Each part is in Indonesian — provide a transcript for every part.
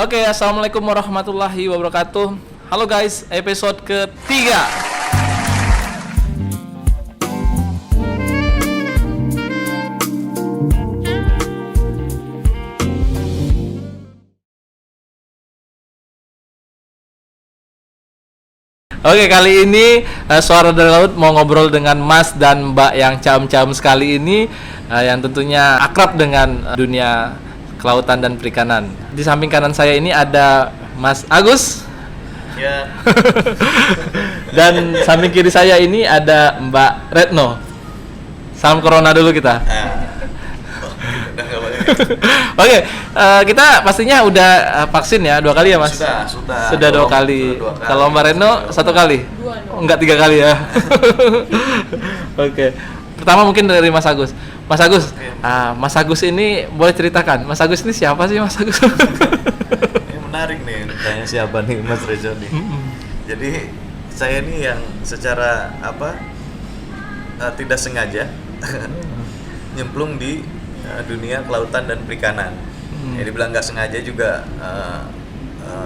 Oke, assalamualaikum warahmatullahi wabarakatuh. Halo guys, episode ketiga. Oke, kali ini Suara dari Laut mau ngobrol dengan Mas dan Mbak yang caem-caem sekali ini, yang tentunya akrab dengan dunia kelautan dan perikanan. Di samping kanan saya ini ada Mas Agus. Ya. Dan samping kiri saya ini ada Mbak Retno. Salam corona dulu kita. Udah nggak boleh. Oke, kita pastinya udah vaksin ya 2 kali ya Mas? Sudah 2 kali. Kalau Mbak Retno 1 kali? 2. Oh, enggak 3 kali ya. Oke. Pertama mungkin dari Mas Agus. Mas Agus, Mas Agus ini boleh ceritakan, Mas Agus ini siapa sih Mas Agus? Ini menarik nih, tanya siapa nih Mas Rejo nih. Jadi saya ini yang secara tidak sengaja nyemplung di dunia kelautan dan perikanan. Jadi bilang nggak sengaja juga,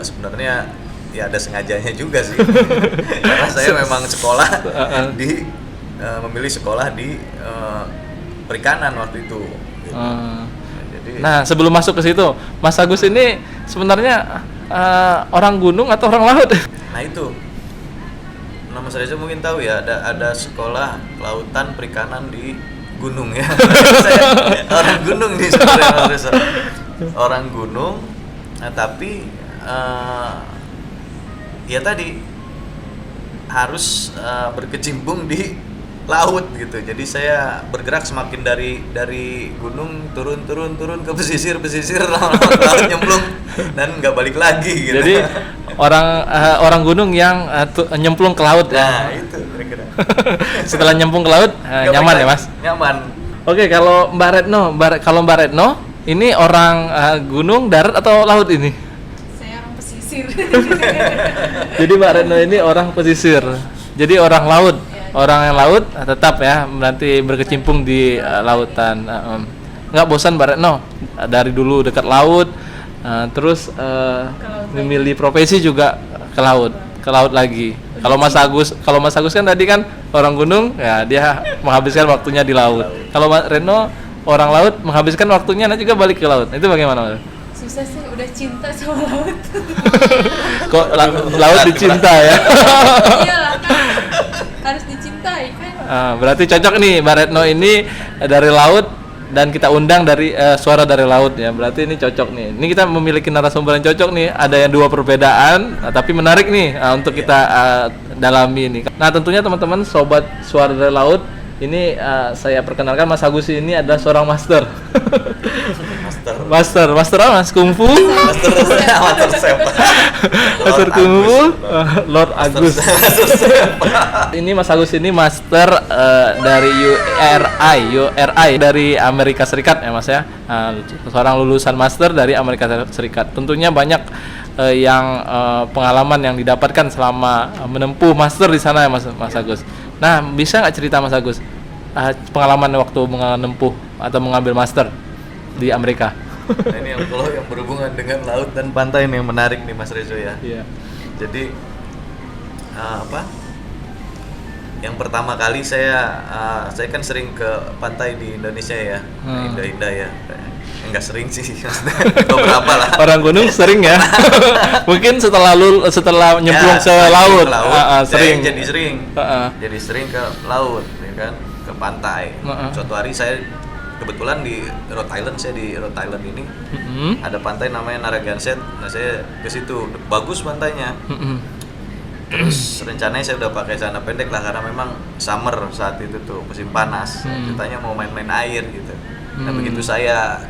sebenarnya ya ada sengajanya juga sih. Karena saya memang sekolah memilih sekolah di perikanan waktu itu. Jadi, nah, sebelum masuk ke situ, Mas Agus ini sebenarnya orang gunung atau orang laut? Nah itu, Mas Reza mungkin tahu ya, ada sekolah kelautan perikanan di gunung ya. Saya orang gunung nih sebenarnya Mas Reza. Orang gunung, tapi ya tadi harus berkecimpung di laut gitu. Jadi saya bergerak semakin dari gunung turun ke pesisir laut nyemplung dan nggak balik lagi gitu. Jadi orang gunung yang nyemplung ke laut ya. Nah, itu kira-kira. Setelah nyemplung ke laut nyaman ya, Mas? Nyaman. Oke, kalau Mbak Retno ini orang gunung, darat atau laut ini? Saya orang pesisir. Jadi Mbak Retno ini orang pesisir. Jadi orang laut. Orang yang laut tetap ya nanti berkecimpung di lautan. Nggak bosan Mbak Retno dari dulu dekat laut, terus memilih profesi juga ke laut lagi. Kalau Mas Agus kan tadi kan orang gunung ya, dia menghabiskan waktunya di laut. Kalau Mbak Retno orang laut menghabiskan waktunya nanti juga balik ke laut. Itu bagaimana? Susah sih, udah cinta sama laut. Kok laut dicinta ya? Iyalah kan, harus dicintai kan. Berarti cocok nih Mbak Retno ini dari laut dan kita undang dari Suara dari Laut ya. Berarti ini cocok nih. Ini kita memiliki narasumber yang cocok nih. Ada yang 2 perbedaan, tapi menarik nih untuk kita dalami ini. Nah, tentunya teman-teman sobat Suara dari Laut, ini saya perkenalkan Mas Agus ini adalah seorang master. Master apa Mas? Kungfu? Master Kungfu? Lord Agus. Ini Mas Agus ini master dari URI dari Amerika Serikat ya Mas ya. Seorang lulusan master dari Amerika Serikat. Tentunya banyak yang pengalaman yang didapatkan selama menempuh master di sana ya Mas Agus. Nah, bisa nggak cerita Mas Agus pengalaman waktu menempuh atau mengambil master di Amerika? Nah, ini kalau yang berhubungan dengan laut dan pantai ini yang menarik nih Mas Rezo ya. Iya. Jadi yang pertama kali saya kan sering ke pantai di Indonesia ya, indah-indah ya. Enggak sering sih, beberapa lah. Orang gunung sering ya. Mungkin setelah nyemplung ke laut, sering. Jadi sering ke laut, ya kan, ke pantai. Suatu hari saya kebetulan di Rhode Island, ini ada pantai namanya Narragansett. Nah, saya ke situ, bagus pantainya. Terus rencananya saya udah pakai celana pendek lah karena memang summer saat itu tuh, musim panas. Ceritanya mau main-main air gitu. Nah, begitu saya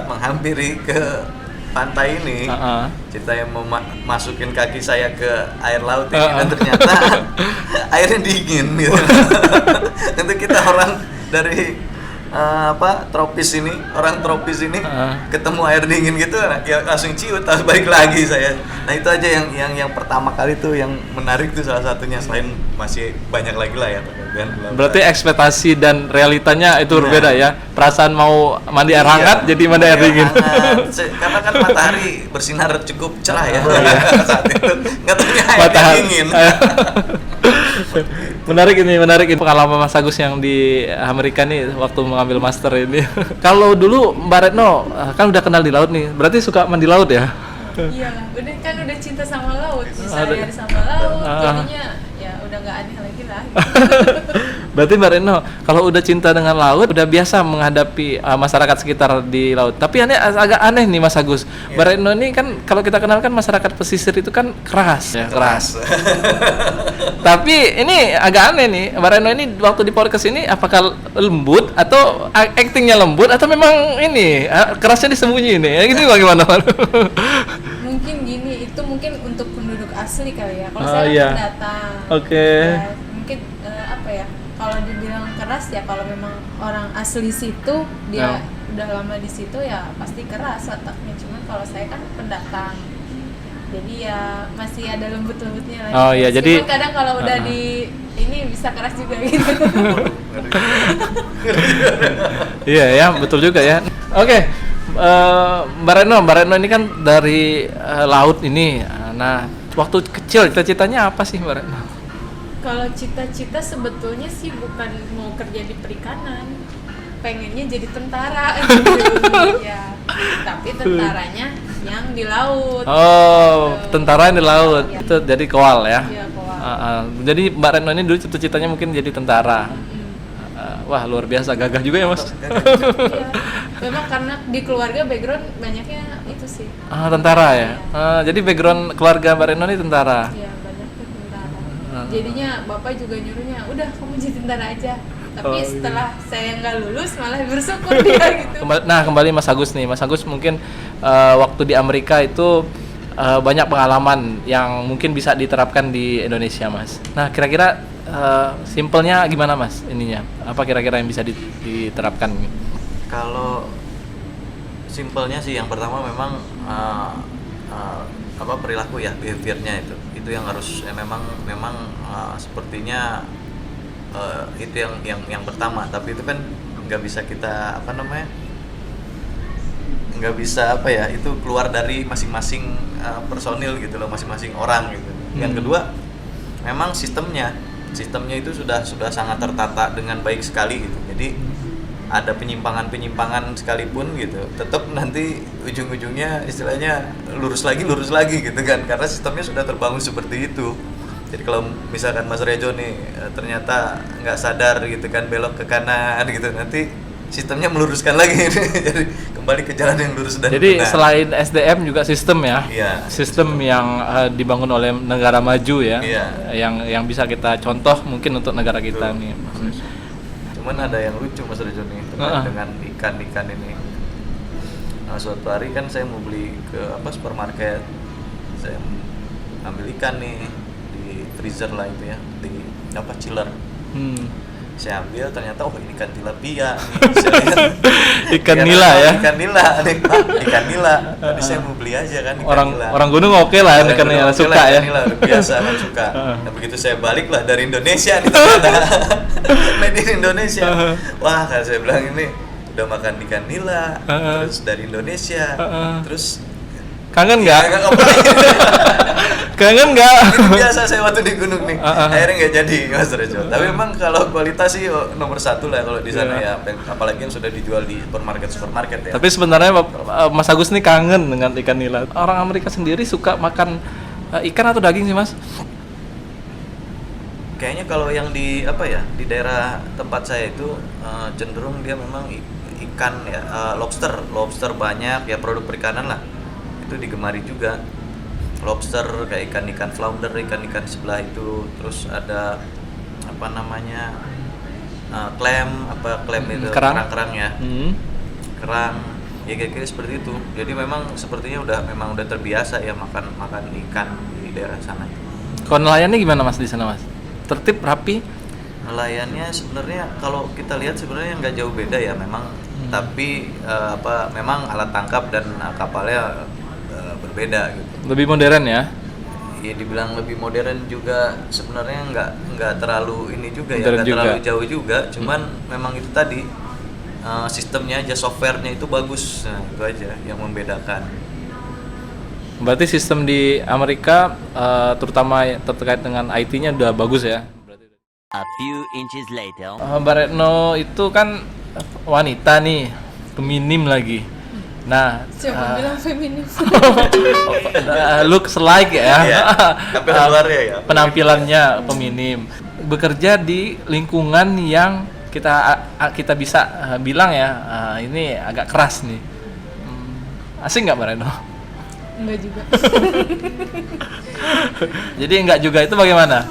menghampiri ke pantai ini, ceritanya mau masukin kaki saya ke air laut ini, dan ternyata airnya dingin gitu. Nanti kita orang dari tropis ini, orang tropis ini ketemu air dingin gitu, ya langsung ciut, harus balik lagi saya. Nah itu aja yang pertama kali tuh yang menarik tuh salah satunya, selain masih banyak lagi lah ya. Berarti ekspektasi dan realitanya itu berbeda ya. Perasaan mau mandi air hangat jadi mandi air dingin. Karena kan matahari bersinar cukup cerah ya saat itu. Nggak tahunya air dingin. Menarik ini pengalaman Mas Agus yang di Amerika nih waktu mengambil master ini. Kalau dulu Mbak Retno kan udah kenal di laut nih, berarti suka mandi laut ya? Iyalah, udah cinta sama laut, sehari-hari sama laut, jadinya ya udah nggak aneh lagi lah. Berarti Mbak Retno kalau udah cinta dengan laut udah biasa menghadapi masyarakat sekitar di laut. Tapi agak aneh nih Mas Agus. Mbak Retno ini kan kalau kita kenal kan masyarakat pesisir itu kan keras. Tapi ini agak aneh nih, Mbak Retno ini waktu di podcast ini apakah lembut atau aktingnya lembut atau memang ini kerasnya disembunyi ini? Ini bagaimana? Mungkin gini, itu mungkin untuk penduduk asli kali ya. Kalau saya kan pendatang. Oke. Ya, mungkin apa ya? Kalau dibilang keras ya kalau memang orang asli situ dia udah lama di situ ya pasti keras otaknya. Cuman kalau saya kan pendatang, jadi ya masih ada lembut-lembutnya lagi. Oh iya, jadi kadang kalau udah di ini bisa keras juga gitu. Iya ya, betul juga ya. Oke. Mbak Retno ini kan dari laut ini. Nah, waktu kecil cita-citanya apa sih Mbak Retno? Kalau cita-cita sebetulnya sih bukan mau kerja di perikanan, pengennya jadi tentara gitu ya. Tapi tentaranya yang di laut. Oh, gitu. Tentara yang di laut. Ya. Itu jadi kowal ya. Iya, kowal. Jadi Mbak Retno ini dulu cita-citanya mungkin jadi tentara. Wah, luar biasa, gagah juga ya Mas. Iya. Memang karena di keluarga background banyaknya itu sih. Tentara ya. Jadi background keluarga Mbak Retno ini tentara. Iya, banyak tuh tentara. Jadinya bapak juga nyuruhnya, udah kamu jadi tentara aja. Tapi setelah saya nggak lulus malah bersyukur dia gitu. Kembali Mas Agus nih. Mas Agus mungkin waktu di Amerika itu banyak pengalaman yang mungkin bisa diterapkan di Indonesia, Mas. Nah, kira-kira simpelnya gimana Mas ininya? Apa kira-kira yang bisa diterapkan? Kalau simpelnya sih yang pertama memang perilaku ya, behaviornya itu yang harus memang sepertinya itu yang pertama. Tapi itu kan nggak bisa kita nggak bisa itu keluar dari masing-masing personil gitu loh, masing-masing orang gitu. Yang kedua memang sistemnya itu sudah sangat tertata dengan baik sekali gitu. Jadi ada penyimpangan sekalipun gitu, tetap nanti ujung-ujungnya istilahnya lurus lagi gitu kan, karena sistemnya sudah terbangun seperti itu. Jadi kalau misalkan Mas Rejo nih ternyata nggak sadar gitu kan, belok ke kanan gitu, nanti sistemnya meluruskan lagi. Jadi kembali ke jalan yang lurus dan jadi benar. Selain SDM juga sistem ya, sistem yang dibangun oleh negara maju ya, yang bisa kita contoh mungkin untuk negara kita nih. Cuman ada yang lucu Mas Rejo nih dengan ikan ini. Nah, suatu hari kan saya mau beli ke supermarket, saya ambil ikan nih di freezer lah itu ya, di chiller. Saya ambil, ternyata ini ikan tilapia nih. Saya lihat ikan nila ya. Ikan nila nih Pak, ikan nila. Tadi saya mau beli aja kan ikan nila. Orang gunung oke lah ikan nila, suka ya. Ikan nila biasa kan suka. Nah, begitu saya balik lah dari Indonesia nih ternyata. Made in Indonesia. Wah, kan saya bilang ini udah makan ikan nila, terus dari Indonesia. Terus kangen nggak? Kangen nggak? Itu biasa saya waktu di gunung nih. Akhirnya nggak jadi Mas Rejo. Tapi memang kalau kualitas sih nomor satu lah kalau di sana ya. Apalagi yang sudah dijual di supermarket ya. Tapi sebenarnya Mas Agus nih kangen dengan ikan nila. Orang Amerika sendiri suka makan ikan atau daging sih Mas? Kayaknya kalau yang di di daerah tempat saya itu cenderung dia memang ikan ya, lobster banyak ya, produk perikanan lah. Itu digemari juga. Lobster kayak ikan flounder, ikan sebelah itu, terus ada clam itu, kerang ya, kerang ya kira-kira seperti itu. Jadi memang sepertinya udah terbiasa ya makan ikan di daerah sana. Kalau nelayannya gimana Mas di sana Mas? Tertib, rapi? Nelayannya sebenarnya kalau kita lihat sebenarnya nggak jauh beda ya memang, tapi memang alat tangkap dan kapalnya berbeda gitu. Lebih modern ya? Ya dibilang lebih modern juga sebenarnya nggak terlalu ini juga ya, Modern nggak juga. terlalu jauh juga, cuman memang itu tadi sistemnya aja, softwarenya itu bagus, nah itu aja yang membedakan. Berarti sistem di Amerika terutama terkait dengan IT-nya udah bagus ya? A few inches later. Mbak Retno itu kan wanita nih, feminim lagi. Nah, Siapa bilang feminim? looks like ya. Iya, tampilan luarnya ya. Penampilannya feminim. Bekerja di lingkungan yang kita bisa bilang ya, ini agak keras nih. Asing nggak Mbak Retno? Enggak juga. Jadi enggak juga itu bagaimana?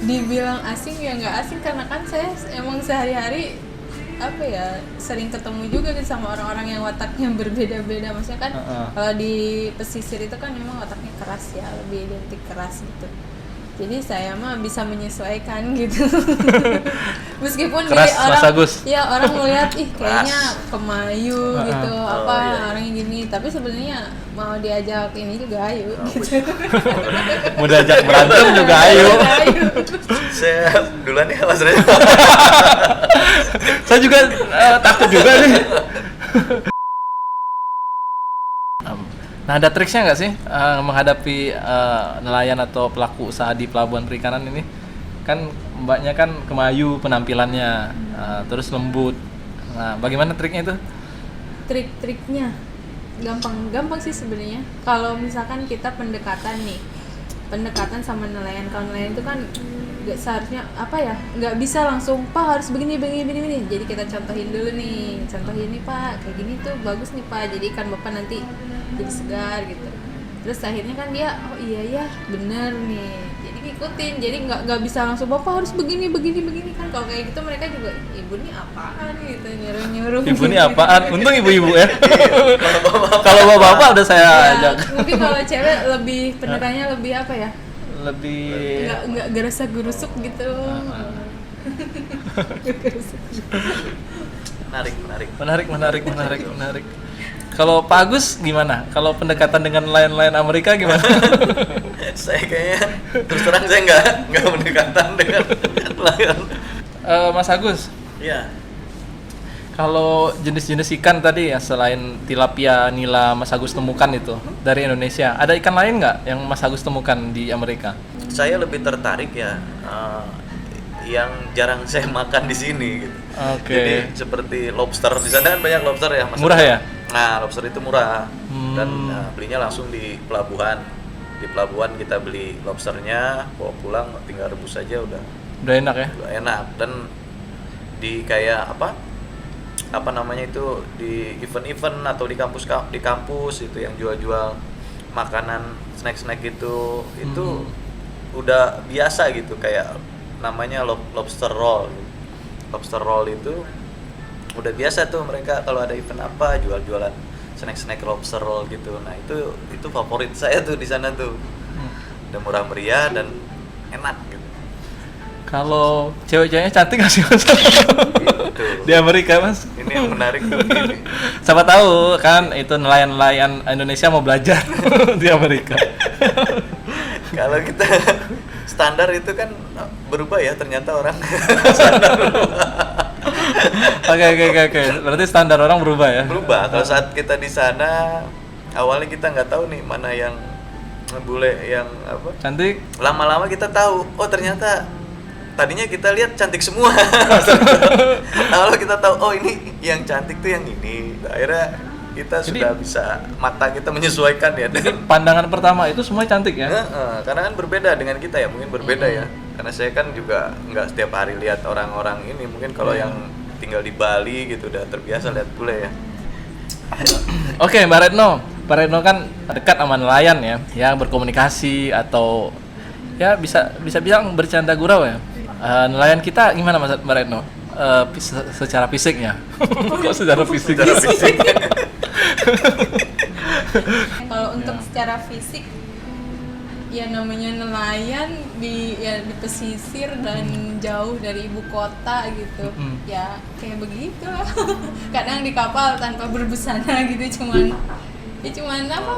Dibilang asing ya nggak asing, karena kan saya emang sehari-hari sering ketemu juga gitu sama orang-orang yang wataknya berbeda-beda. Maksudnya kan kalau di pesisir itu kan memang wataknya keras ya, lebih identik keras gitu. Jadi saya mah bisa menyesuaikan gitu. Meskipun Keras, di orang Mas Agus. ya orang melihat kayaknya Keras. kemayu gitu, iya. orangnya gini, tapi sebenarnya mau diajak ini juga ayo gitu. Mau diajak berantem juga ayo. Ayo. Saya duluan ya Mas Reza. Saya juga takut juga nih. Nah, ada triksnya nggak sih menghadapi nelayan atau pelaku usaha di pelabuhan perikanan ini? Kan mbaknya kan kemayu penampilannya, terus lembut. Nah, bagaimana triknya itu? Trik-triknya gampang sih sebenarnya. Kalau misalkan kita pendekatan sama nelayan, kalau nelayan itu kan nggak seharusnya nggak bisa langsung Pak harus begini. Jadi kita contohin dulu nih, Pak kayak gini tuh bagus nih Pak, jadi kan Bapak nanti jadi segar gitu. Terus akhirnya kan dia iya ya bener nih, jadi ngikutin. Jadi nggak bisa langsung Bapak harus begini kan. Kalau kayak gitu mereka juga ibu nih apaan gitu, nyuruh Ibu ini apaan? Untung ibu-ibu ya. Kalau bapak-bapak udah saya ajak. Mungkin kalau cewek lebih pendekatannya lebih Lebih nggak gerasa gerusuk gitu. Menarik. Kalau Pak Agus gimana? Kalau pendekatan dengan nelayan-nelayan Amerika gimana? Saya kayaknya terus terang saya nggak mendekatan dengan nelayan. Mas Agus, Iya. kalau jenis-jenis ikan tadi ya selain tilapia, nila, Mas Agus temukan itu dari Indonesia, ada ikan lain nggak yang Mas Agus temukan di Amerika? Saya lebih tertarik ya yang jarang saya makan di sini gitu. Oke. Jadi seperti lobster, di sana kan banyak lobster ya Mas. Murah ya? Nah, lobster itu murah. Dan belinya langsung di pelabuhan. Di pelabuhan kita beli lobsternya, bawa pulang tinggal rebus aja udah Udah enak ya? enak. Dan di kayak apa namanya itu, di event-event atau di kampus itu yang jual-jual makanan snack gitu, itu udah biasa gitu, kayak namanya lobster roll. Lobster roll itu udah biasa tuh mereka kalau ada event apa jual-jualan snack lobster roll gitu. Nah, itu favorit saya tuh di sana tuh. Udah murah meriah dan enak gitu. Kalau cewek-ceweknya cantik nggak sih Mas? Di Amerika Mas? Ini yang menarik tuh ini. Siapa tahu kan itu nelayan-nelayan Indonesia mau belajar di Amerika. Kalau kita standar itu kan berubah ya ternyata orang. Standar berubah. Oke. Berarti standar orang berubah ya? Berubah. Kalau saat kita di sana awalnya kita nggak tahu nih mana yang bule yang apa. Cantik. Lama-lama kita tahu. Oh ternyata tadinya kita lihat cantik semua. Lalu kita tahu oh ini yang cantik tuh yang ini. Akhirnya kita sudah bisa, mata kita menyesuaikan ya. Jadi pandangan pertama itu semua cantik ya? Karena kan berbeda dengan kita ya, mungkin berbeda ya. Karena saya kan juga nggak setiap hari lihat orang-orang ini. Mungkin kalau yang tinggal di Bali gitu udah terbiasa lihat bule ya. Oke, Mbak Retno kan dekat sama nelayan ya, yang berkomunikasi atau ya bisa bilang bercanda gurau ya. Nelayan kita gimana Mbak Retno? Secara fisiknya? Kok secara fisik? Kalau untuk secara fisik ya namanya nelayan di pesisir dan jauh dari ibu kota gitu. Ya kayak begitu lah. Kadang di kapal tanpa berbusana gitu, cuman apa,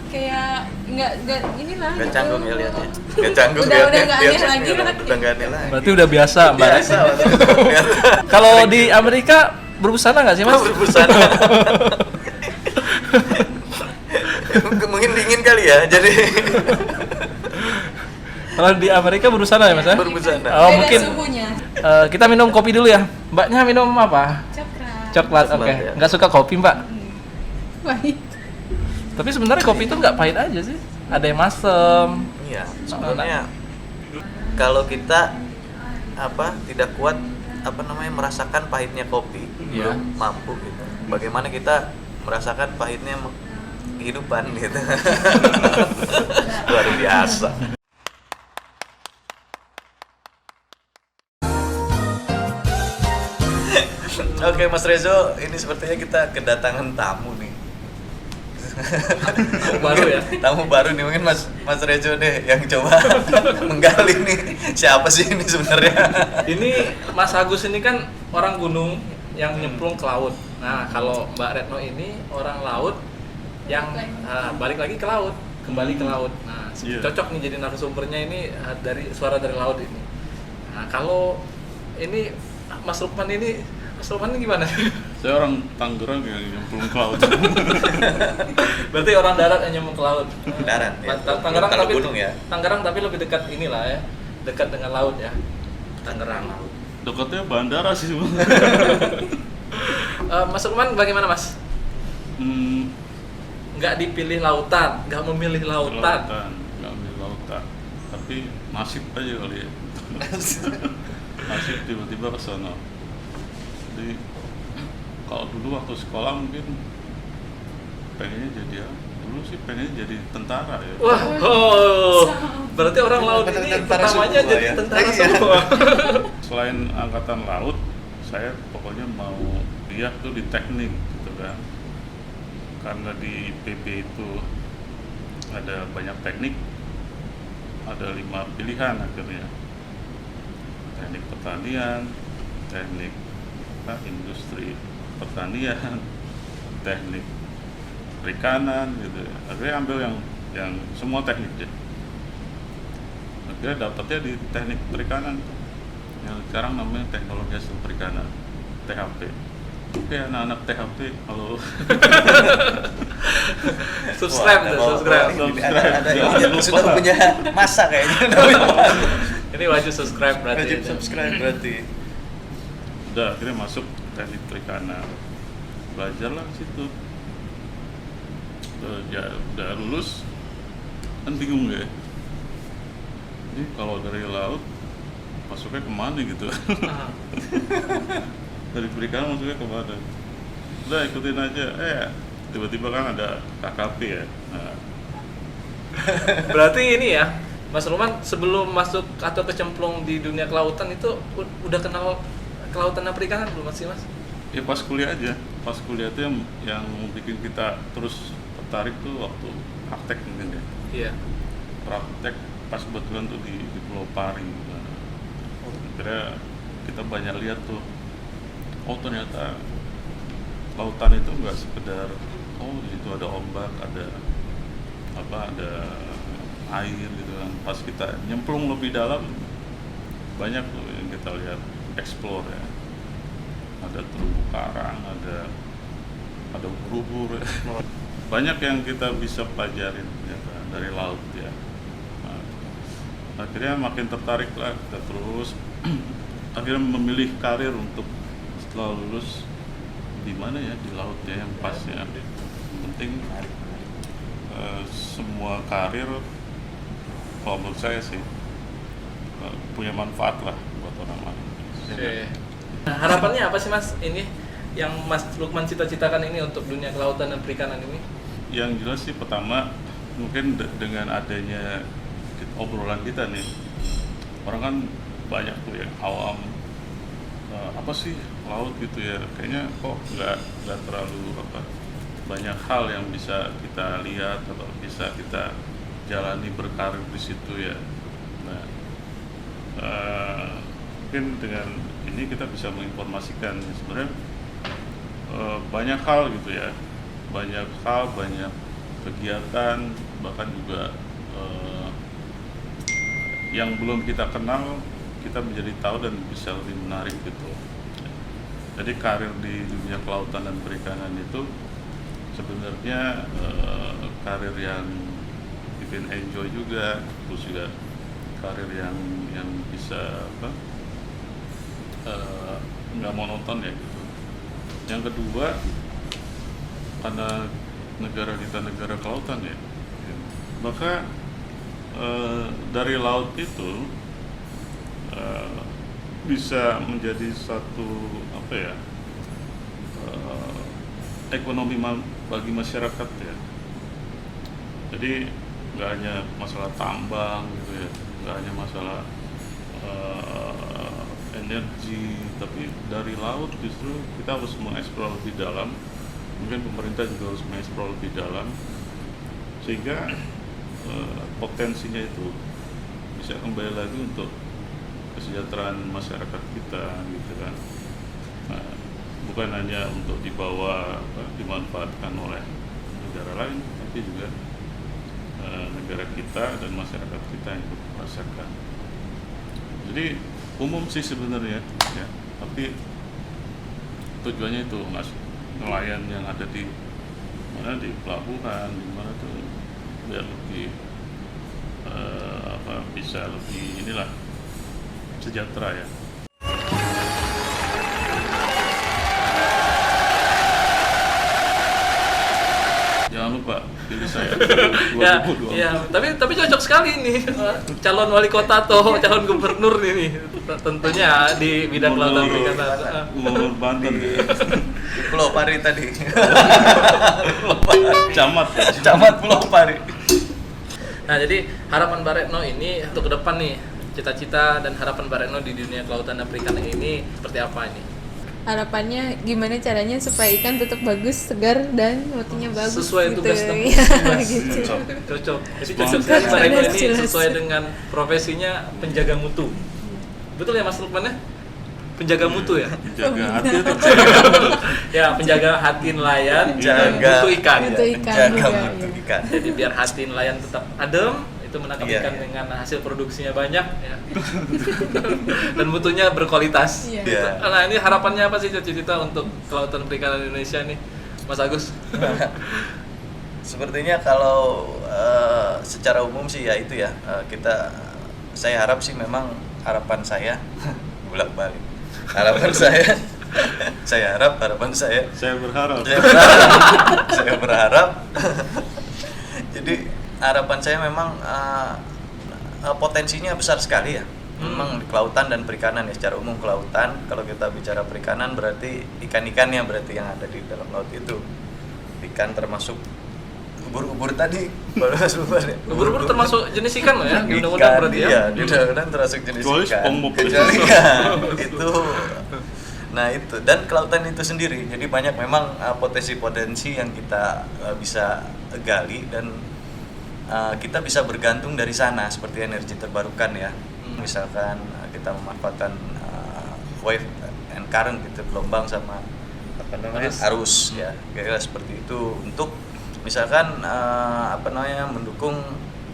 kayak nggak inilah Nggak gitu. canggung ya lihatnya. Nggak canggung Udah lihatnya. nggak aneh lagi lah. Udah nggak aneh lagi. Berarti udah biasa, Mbak. Biasa. Kalau di Amerika berbusana nggak sih, Mas? Berbusana. Mungkin dingin kali ya, jadi Kalau di Amerika berbusana ya, Mas? Ya? berbusana. Oh, Beda mungkin suhunya. kita minum kopi dulu ya. Mbaknya minum apa? Coklat. Coklat, oke. Coklat, ya. Nggak suka kopi, Mbak? Baik. Tapi sebenarnya kopi itu nggak pahit aja sih. Ada yang masem. Iya, sebenarnya kalau kita tidak kuat merasakan pahitnya kopi, Iya. belum mampu gitu. Bagaimana kita merasakan pahitnya kehidupan gitu. Luar biasa. Oke Mas Rezo, ini sepertinya kita kedatangan tamu nih. Baru ya? Tamu baru nih, mungkin Mas Rezo deh yang coba menggali nih siapa sih ini sebenarnya. Ini Mas Agus ini kan orang gunung yang nyemplung ke laut. Nah, kalau Mbak Retno ini orang laut yang balik lagi ke laut, kembali ke laut. Nah, cocok nih jadi narasumbernya ini dari suara dari laut ini. Nah, kalau ini Mas Lukman ini gimana? Saya orang Tangerang yang nyemplung ke laut. Berarti orang darat yang nyemplung ke laut. Darat ya. Tangerang Kalau tapi gunung ya. Tangerang tapi lebih dekat inilah ya. Dekat dengan laut ya. Tangerang. Dekatnya bandara sih sebenarnya. Mas Lukman bagaimana, Mas? Hmm, Nggak dipilih lautan, nggak memilih lautan. nggak ambil lautan. Tapi nasib aja kali ya. Nasib tiba-tiba ke sana. Jadi kalau dulu waktu sekolah mungkin pengennya jadi dulu sih pengennya jadi tentara ya. Wah, berarti orang laut ini Tentara pertamanya semua jadi ya? tentara Iya. semua. Selain angkatan laut, saya pokoknya mau lihat tuh di teknik gitu kan. Karena di PB itu ada banyak teknik, ada 5 pilihan akhirnya. Teknik pertanian, teknik industri pertanian, teknik perikanan gitu. Akhirnya ambil yang semua teknik deh. Akhirnya dapatnya di teknik perikanan yang sekarang namanya teknologi hasil perikanan, THP. Oke, anak-anak THP kalau Subscribe tuh, subscribe. Ada yang sudah punya masa kayaknya. Ini wajib subscribe berarti. Wajib subscribe berarti. udah akhirnya masuk teknik perikanan, belajarlah di situ. Udah lulus kan bingung ya. Ini kalau dari laut masuknya kemana gitu? Dari perikanan masuknya kemana? Udah ikutin aja. Tiba-tiba kan ada KKP ya. Nah, Berarti ini ya, Mas Ruman sebelum masuk atau kecemplung di dunia kelautan itu udah kenal kelautan dan perikanan belum sih, Mas? ya pas kuliah aja. Pas kuliah itu yang bikin kita terus tertarik tuh waktu praktek mungkin ya. Iya. Praktek pas kebetulan tuh di Pulau Pari. Nah, akhirnya kita banyak lihat tuh, oh ternyata lautan itu nggak sekedar di situ ada ombak, ada air gitu kan. Pas kita nyemplung lebih dalam, banyak tuh yang kita lihat, explore ya. Ada terumbu karang, ada ubur-ubur ya. Banyak yang kita bisa pelajarin ternyata dari laut ya. Nah, akhirnya makin tertarik lah kita terus akhirnya memilih karir untuk setelah lulus di mana ya, di laut ya yang pas ya. Penting semua karir kalau menurut saya sih punya manfaat lah buat orang lain. Oke. Nah, harapannya apa sih, Mas? Ini yang Mas Lukman cita-citakan ini untuk dunia kelautan dan perikanan ini? Yang jelas sih pertama mungkin dengan adanya obrolan kita nih, orang kan banyak tuh yang awam, apa sih laut gitu ya, kayaknya kok nggak terlalu banyak hal yang bisa kita lihat atau bisa kita jalani berkarir di situ ya. Nah, mungkin dengan ini kita bisa menginformasikan sebenarnya banyak hal gitu ya, banyak kegiatan, bahkan juga yang belum kita kenal kita menjadi tahu dan bisa lebih menarik gitu. Jadi karir di dunia kelautan dan perikanan itu sebenarnya karir yang bikin enjoy juga, terus juga karir yang bisa nggak monoton ya gitu. Yang kedua, karena negara kita negara kelautan ya, maka dari laut itu bisa menjadi satu ekonomi bagi masyarakat ya. Jadi nggak hanya masalah tambang gitu ya, nggak hanya masalah energi, tapi dari laut justru kita harus mengeksplor lebih dalam. Mungkin pemerintah juga harus mengeksplor lebih dalam sehingga potensinya itu bisa kembali lagi untuk kesejahteraan masyarakat kita gitu kan. Nah, bukan hanya untuk dimanfaatkan oleh negara lain, tapi juga negara kita dan masyarakat kita yang ikut merasakan. Jadi umum sih sebenarnya ya, tapi tujuannya itu nelayan yang ada di mana, di pelabuhan, di mana tuh biar lebih bisa lebih sejahtera ya. Jangan lupa pilih saya 2024. Ya, tapi cocok sekali nih calon wali kota atau calon gubernur ini tentunya di bidang kelautan perikanan. Gubernur Banten di Pulau Pari tadi. Camat Pulau Pari. Nah, jadi harapan Mbak Retno ini untuk ke depan nih, cita-cita dan harapan Mbak Retno di dunia kelautan dan perikanan ini seperti apa ini? Harapannya gimana caranya supaya ikan tetap bagus, segar, dan mutunya bagus Sesuai gitu. tugas dan Iya, fungsi, gitu. Cocok. Jadi cocok sekali Mbak Retno ini Jelas. sesuai dengan profesinya penjaga mutu. Betul ya Mas Lukman ya? Penjaga mutu ya? jaga hati itu. Ya, penjaga hati nelayan dan Jaga mutu ikan. Mutu ikan Jaga juga, mutu iya. ikan. Jadi biar hati nelayan tetap adem, itu menangkap Iya, ikan iya. dengan hasil produksinya banyak ya. Dan mutunya berkualitas. Iya. Gitu. Nah, ini harapannya apa sih cita-cita untuk kelautan perikanan Indonesia nih, Mas Agus? Sepertinya kalau secara umum sih ya itu ya, saya harap sih, memang harapan saya bolak-balik. Harapan saya Saya berharap saya berharap jadi harapan saya memang potensinya besar sekali ya. Memang di kelautan dan perikanan ya, secara umum kelautan. Kalau kita bicara perikanan berarti ikan-ikannya berarti yang ada di dalam laut itu. Ikan termasuk ubur-ubur tadi. Ubur-ubur termasuk jenis ikan loh ya, di undang-undang Ikan, berarti ya. iya, di undang-undang termasuk jenis Kecuali ikan. SpongeBob. Kecuali ya, itu. Nah itu, dan kelautan itu sendiri, jadi banyak memang potensi-potensi yang kita bisa gali dan kita bisa bergantung dari sana, seperti energi terbarukan ya. Misalkan kita memanfaatkan wave and current gitu, gelombang sama arus ya, kira-kira seperti itu untuk misalkan mendukung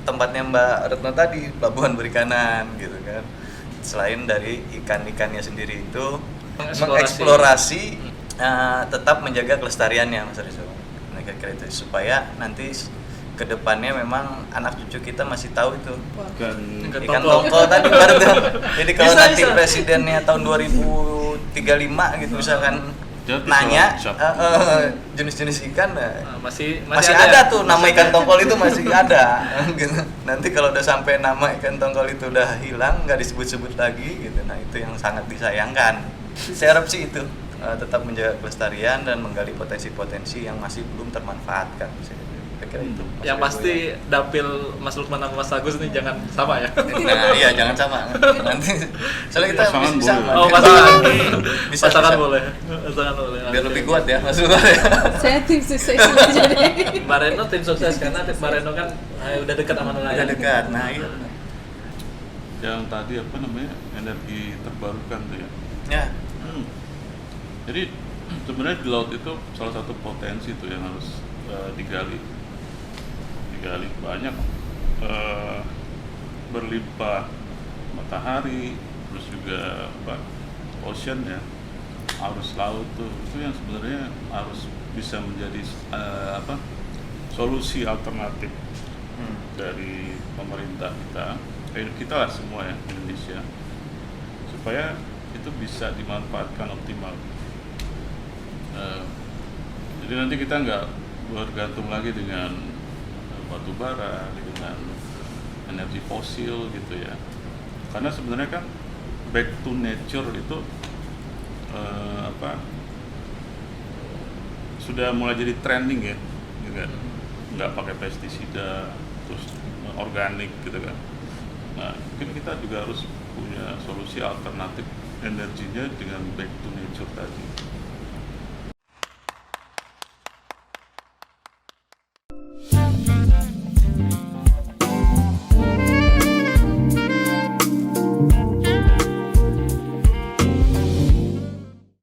tempatnya Mbak Retno tadi, pelabuhan perikanan gitu kan. Selain dari ikan-ikannya sendiri itu mengeksplorasi, tetap menjaga kelestariannya Mas Rizal. Nah, kira-kira itu supaya nanti kedepannya memang anak cucu kita masih tahu itu ikan tongkol tadi baru. Jadi kalau Bisa, nanti bisa. presidennya tahun 2035 gitu misalkan nanya jenis-jenis ikan, Masih ada tuh nama ikan tongkol itu masih ada gitu. Nanti kalau udah sampai nama ikan tongkol itu udah hilang, nggak disebut-sebut lagi gitu. Nah itu yang sangat disayangkan. Saya harap sih itu tetap menjaga kelestarian dan menggali potensi-potensi yang masih belum termanfaatkan. kira itu. Yang pasti dapil Mas Lukman sama Mas Agus nih jangan sama ya. Nah iya jangan sama nanti soalnya kita Pasangan bisa boleh. Oh, pasangan. Bisa, Pasangan bisa. boleh. Pasangan boleh. biar lebih kuat ya maksudnya ya. Saya tim sukses jadi. Mbak Reno tim sukses karena Mbak Reno kan udah dekat sama nelayan. Udah dekat nah iya Yang tadi apa namanya energi terbarukan tuh ya. ya Jadi sebenarnya di laut itu salah satu potensi tuh yang harus digali banyak berlimpah matahari, terus juga apa ocean ya, arus laut tuh itu yang sebenarnya harus bisa menjadi solusi alternatif dari pemerintah kita lah semua ya Indonesia supaya itu bisa dimanfaatkan optimal. Jadi nanti kita nggak bergantung lagi dengan batu bara, dengan energi fosil gitu ya. Karena sebenarnya kan back to nature itu sudah mulai jadi trending ya, gitu kan. Nggak pakai pestisida, terus organik gitu kan. Nah, mungkin kita juga harus punya solusi alternatif energinya dengan back to nature tadi.